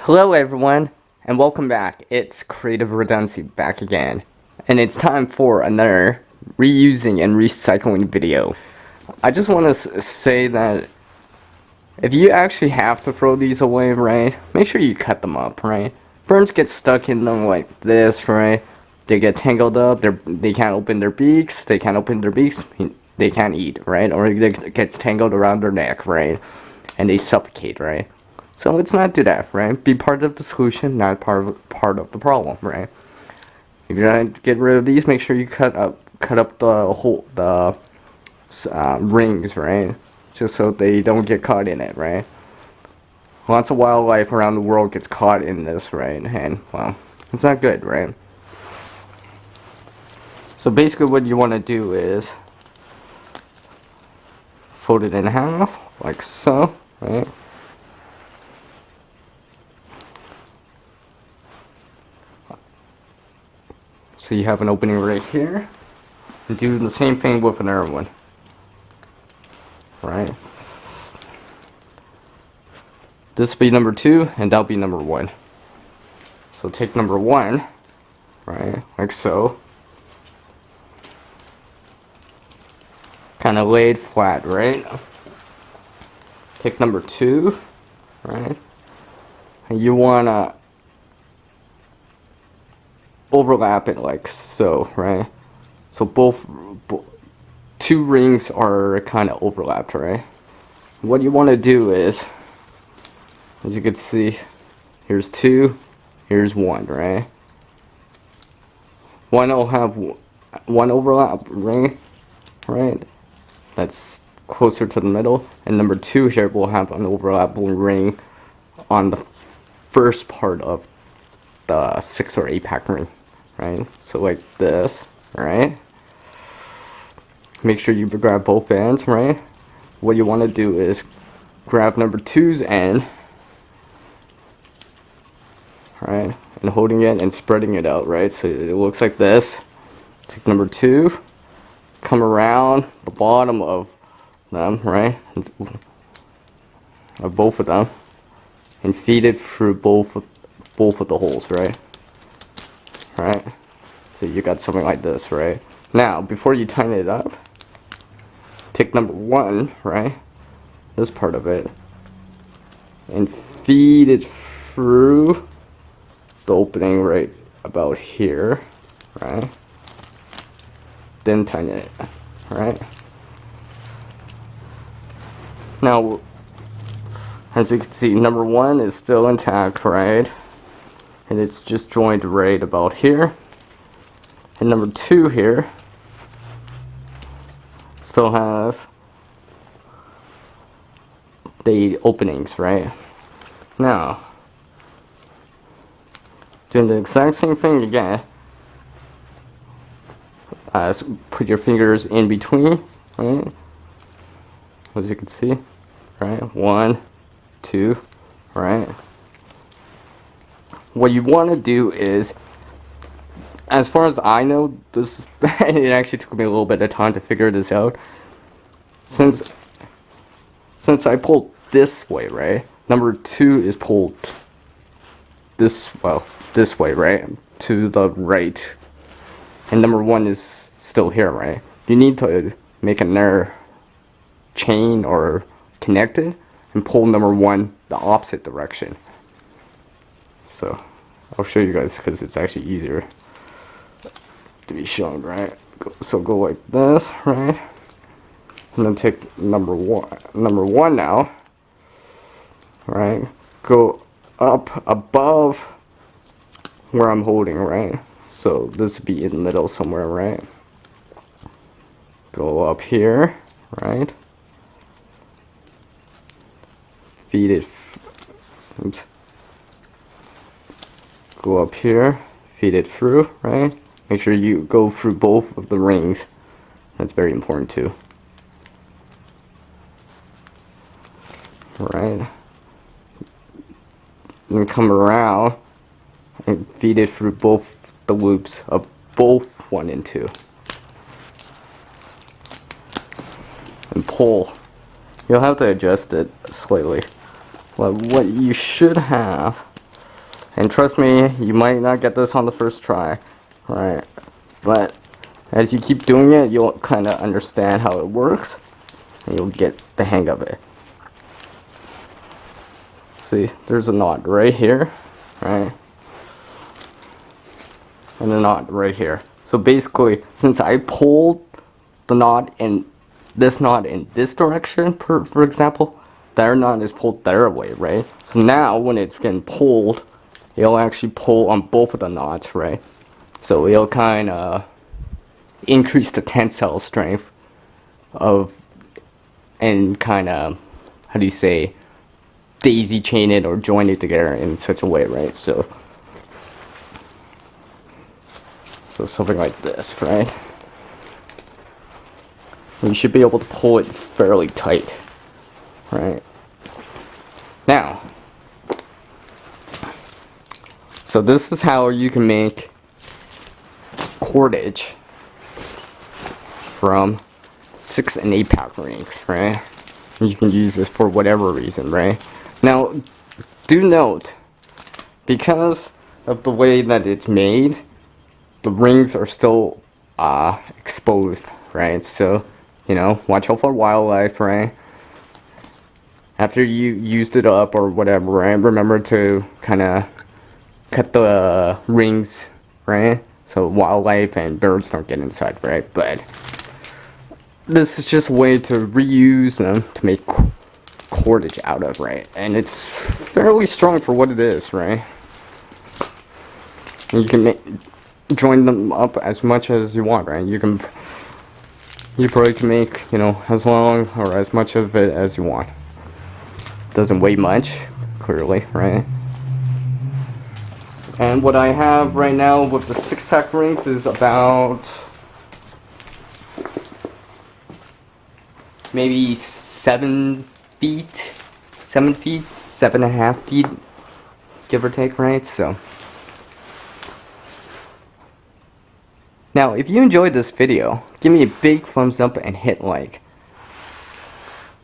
Hello everyone, and welcome back. It's Creative Redundancy back again. And it's time for another reusing and recycling video. I just want to say that if you actually have to throw these away, right, make sure you cut them up, right? Birds get stuck in them like this, right? They get tangled up, they can't open their beaks, they can't eat, right? Or it gets tangled around their neck, right? And they suffocate, right? So let's not do that, right? Be part of the solution, not part of the problem, right? If you're gonna get rid of these, make sure you cut up the rings, right? Just so they don't get caught in it, right? Lots of wildlife around the world gets caught in this, right? And well, it's not good, right? So basically, what you want to do is fold it in half, like so, right? So you have an opening right here. And do the same thing with another one. Right? This will be number 2, and that'll be number 1. So take number 1, right, like so. Kind of laid flat, right? Take number 2, right? And you want to overlap it like so, right? So both two rings are kind of overlapped, right? What you want to do is, as you can see, here's 2, here's 1, right? One will have one overlap ring, right? That's closer to the middle, and number 2 here will have an overlapping ring on the first part of the 6 or 8 pack ring, right? So like this, right? Make sure you grab both ends, right? What you want to do is grab number 2's end, right? And holding it and spreading it out, right? So it looks like this. Take number 2, come around the bottom of them, right? Of both of them, and feed it through both of the holes, right? Right? So you got something like this, right? Now, before you tighten it up, take number 1, right? This part of it, and feed it through the opening right about here, right? Then tighten it, right? Now, as you can see, number 1 is still intact, right? And it's just joined right about here. And number 2 here still has the openings, right? Now, doing the exact same thing again. Put your fingers in between, right? As you can see, right? 1, 2, right? What you want to do is, as far as I know, this it actually took me a little bit of time to figure this out. Since I pulled this way, right? Number 2 is pulled this way, right? To the right. And number 1 is still here, right? You need to make another chain or connect it and pull number 1 the opposite direction. So I'll show you guys because it's actually easier to be shown, right? So go like this, right? And then take number one now, right? Go up above where I'm holding, right? So this would be in the middle somewhere, right? Go up here, right? Feed it. Oops. Go up here, feed it through, right? Make sure you go through both of the rings. That's very important too. Right? And come around and feed it through both the loops of both 1 and 2. And pull. You'll have to adjust it slightly. But what you should have And trust me, you might not get this on the first try, right? But as you keep doing it, you'll kind of understand how it works, and you'll get the hang of it. See, there's a knot right here, right? And a knot right here. So basically, since I pulled the knot in this direction, for example, their knot is pulled their way, right? So now when it's getting pulled, it'll actually pull on both of the knots, right? So it'll kind of increase the tensile strength of, and kind of, how do you say, daisy chain it or join it together in such a way, right? So something like this, right? You should be able to pull it fairly tight, right? Now, so this is how you can make cordage from 6 and 8 pack rings, right? You can use this for whatever reason, right? Now, do note, because of the way that it's made, the rings are still exposed, right? So, you know, watch out for wildlife, right? After you used it up or whatever, right? Remember to kind of cut the rings, right? So wildlife and birds don't get inside, right? But this is just a way to reuse them to make cordage out of, right? And it's fairly strong for what it is, right? And you can join them up as much as you want, right? You probably can make, you know, as long or as much of it as you want. Doesn't weigh much, clearly, right? And what I have right now with the 6-pack rings is about maybe 7 feet, 7.5 feet, give or take, right? So now, if you enjoyed this video, give me a big thumbs up and hit like.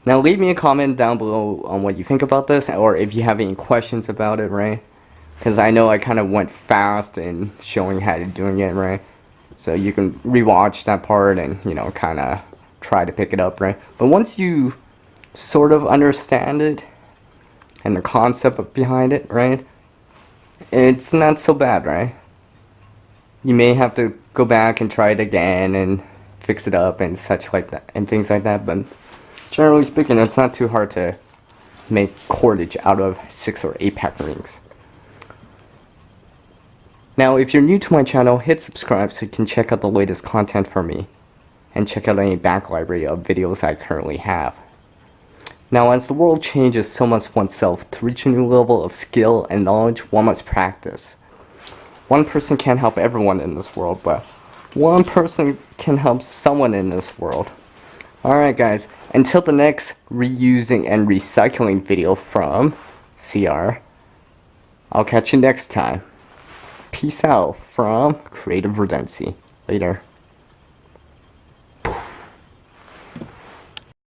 Now, leave me a comment down below on what you think about this, or if you have any questions about it, right? Because I know I kind of went fast in showing how to doing it, right? So you can rewatch that part and, you know, kind of try to pick it up, right? But once you sort of understand it and the concept behind it, right? It's not so bad, right? You may have to go back and try it again and fix it up and such like that and things like that, but generally speaking, it's not too hard to make cordage out of 6 or 8 pack rings. Now, if you're new to my channel, hit subscribe so you can check out the latest content from me and check out any back library of videos I currently have. Now, as the world changes so much oneself, to reach a new level of skill and knowledge, one must practice. One person can't help everyone in this world, but one person can help someone in this world. Alright guys, until the next reusing and recycling video from CR, I'll catch you next time. Peace out from Creative Redundancy. Later.